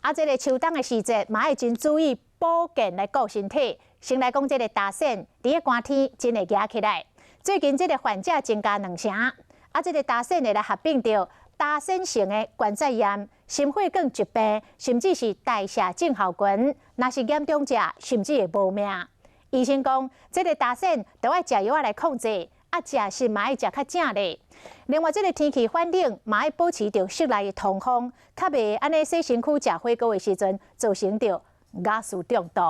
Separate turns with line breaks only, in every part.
啊，这个秋冬的时节，嘛要真注意保健来顾身体。先来讲这个大癣，伫个寒天真会夹起来。最近这个患者增加2成，啊，这个大癣会来合并着大癣性的关节炎、心血管疾病，甚至是代谢症候群。若是严重者，甚至会无命。医生讲，这个大癣都要食药来控制。 啊，食是嘛要食较正咧。另外，这个天气反冷，嘛要保持着室内的通风，较袂安尼洗身躯、食火锅的时阵造成着雅素中毒。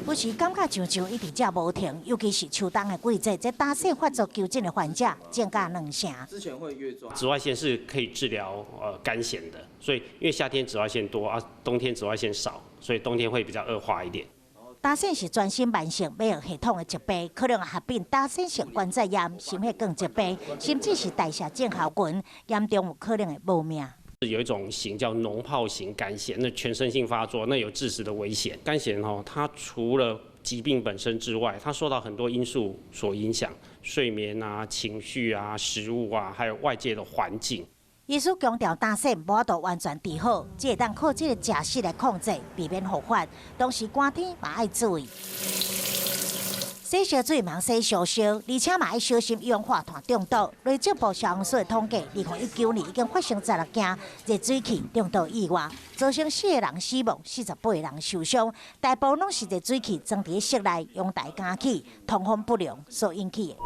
有时感觉像一直食无停，尤其是秋冬的季节，这大癣发作求诊的患者增加2成。
之前会越重。
紫外线是可以治疗干癣的，所以因为夏天紫外线多啊，冬天紫外线少，所以冬天会比较恶化一点。
大癣是全身慢性免疫系统的疾病，可能合并大癣性关节炎、心血管疾病，甚至是代谢症候群，严重有可能会无命。
有一种型叫脓疱型肝癣，那全身性发作，那有致死的危险。肝癣它除了疾病本身之外，它受到很多因素所影响，睡眠啊、情绪啊、食物啊，还有外界的环境。
医师强调，大癣无法度完全治好，只会当靠这个食食来控制，避免复发。同时，寒天嘛要注意，洗烧水茫洗烧烧，而且嘛要小心氧化碳中毒。内政部消防署的统计，2019年已经发生16件热水器中毒意外，造成4个人死亡，48个人受伤，大部分拢是热水器装伫室内，用大家气通风不良所引起的。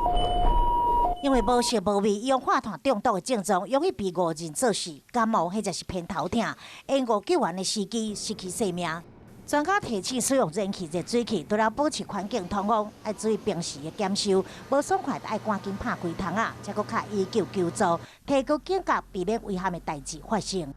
因为无色无味，氧化碳中毒的症状容易被误认做事感冒，或者是偏头痛，延误救援的时机，失去性命。专家提醒使用燃气热水器，除了保持环境通风，要注意平时的检修，无爽快要赶紧拍开窗啊，才搁较医救救助，提高警觉，避免危险的代志发生。